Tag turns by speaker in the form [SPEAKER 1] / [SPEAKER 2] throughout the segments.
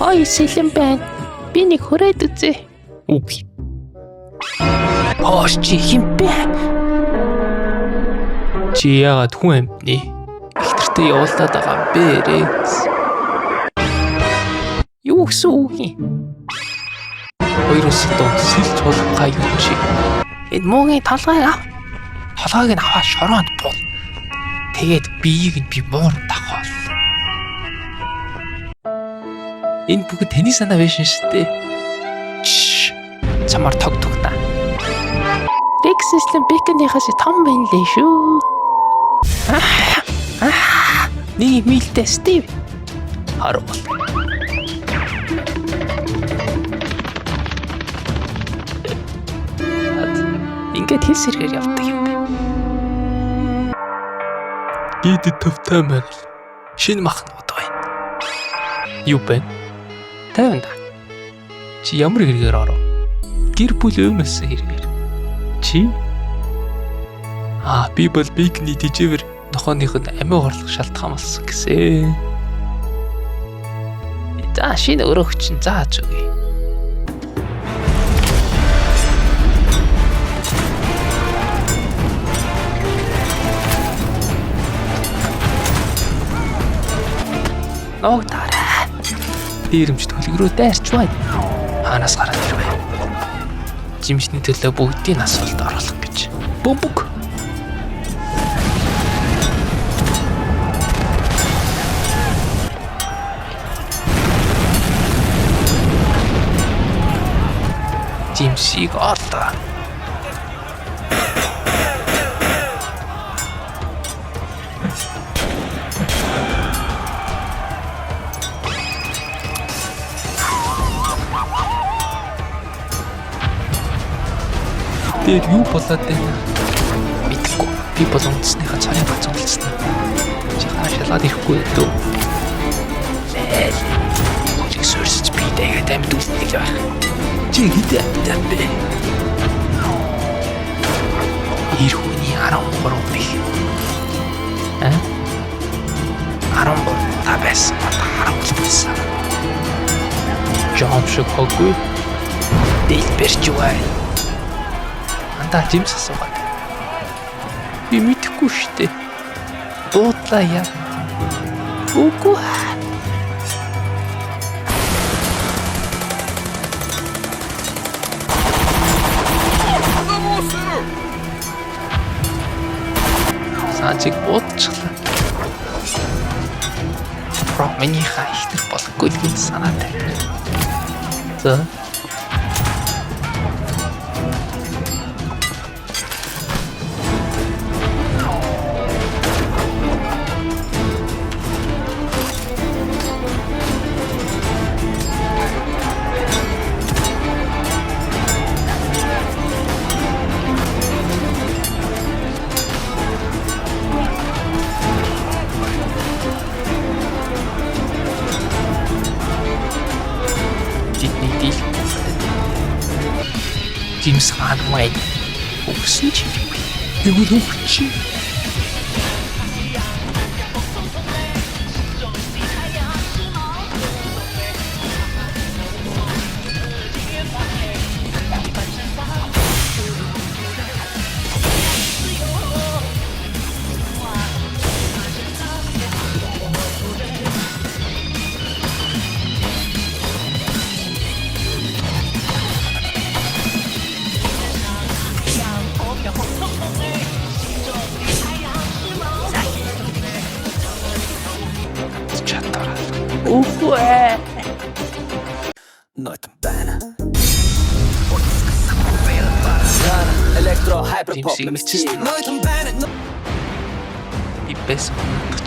[SPEAKER 1] Хой сэлэн байна. Би нэг хүрээд үзье. Үгүй. Хоош чи химпэ? Чи яагаад хүн амтны ихтэртээ явуулаад байгаа юм бэ? Рекс. Юу гэсэн үг юм? Хоёроос доод сэлж болгоо юу чи? Энэ муугийн толгойг ав. Толгойг нь аваа шороонд бул. Тэгээд биеийг нь би муур давхаа. Энэ бүгд таны санаа биш шүү дээ. Чамар тогтох та. Рекс систем бэкэнийхээс том байна лээ шүү. Нэг милтэй Стив. Харуу. Ингээд хэл сэргээр явдаг юм бэ. Гидэд төвтэй мэн. Шинэ махнууд байна. Юу бэ? Тайван да. Чи ямар хэрэгээр оров? Гэр бүл өвнөс хэрэгээр. Чи? Би бол бикний тижээвэр нохооных нь амиа хорлох шалтгаан болсон гэсэн. За шинэ өрөөх чинь зааж өгье. Ногтараа. Дээрэмч төлөг рүү дайрч байна. Хаанаас гараад ирвэ? Жимшний төлөө бүгдийг асуулт оруулах гэж. Бөмбөг. Жимсийг орлоо. Тэр юу болоод байна? Мэдгүй. Би бол үндэснийхээ царай бацуулсан. Чи хаашаалаад ирэхгүй дөө. Чи сөрсөж би тэгээд амьд үлдэх байх. Чи гэдэг юм бэ? Ирхүний 13 би. 13 та байсан. Харамсалтай. Жом шиг хоггүй. Дэлбэрч байна. Анда жимс асуугаад. Би мэдэхгүй штэ. Дуудлаа яа. Үгүй. Саачиг бодчихлаа. Миний хайхтар болохгүй л гэж санаатай. За. Жимс хаан май. Өгсөн чи. Юу өгч? Уэ.
[SPEAKER 2] Нойтон байна. Электро хайперпоп мисчи. Нойтон байна.
[SPEAKER 1] Би бэс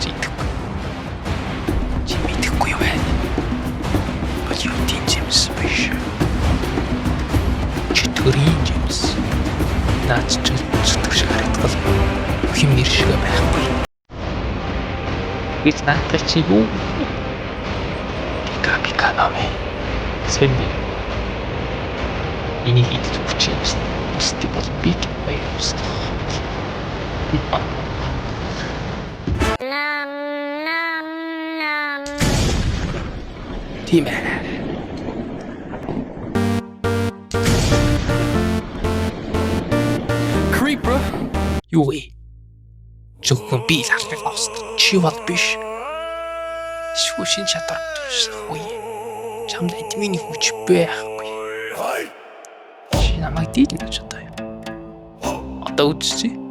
[SPEAKER 1] чи идэхгүй. Чи мэдэхгүй юу байна? Бачи Жимс биш. Чөтгөрийн Жимс. Наач чөтгөр шиг харагдгал. Хим нэр шиг байхгүй. Гэж наатах чи юу? Пиканами. Сэнди. Энийг идэж өгч юм. Устий бол бит баярс. Тийм ээ. Юу вэ? Зөвхөн би л алхах авсан. Чи бол биш. Шүү шин чадвар төсөхгүй. Чамд эдминий хүч байхгүй. Чи намайг дийлнэ чадаа юу? Одоо үзчихье.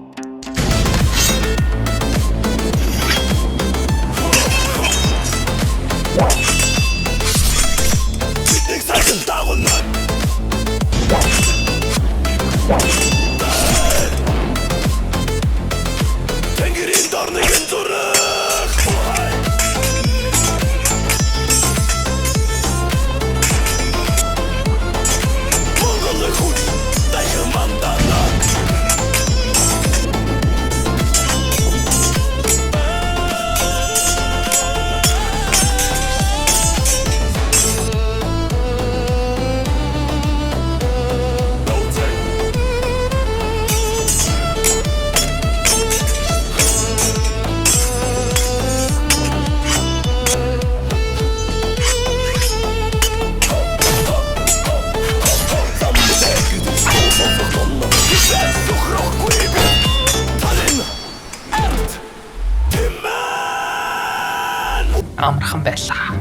[SPEAKER 1] Амархан байлаа.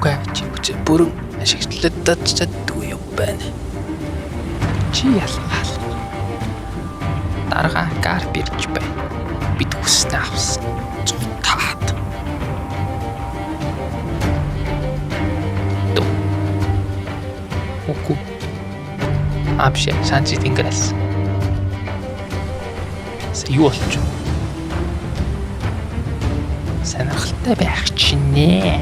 [SPEAKER 1] Үгүй чи үгүй бүрэн ашиглагдаад чаддгүй юм байна. Чи ялгаал. Дарга гар бирж байна. Бид хүснэ авсан. Цутаад. Үгүй. Апшэ санчи тэнгэрээс. Юу болж байна? Сонирхолтой байх чинь нэ.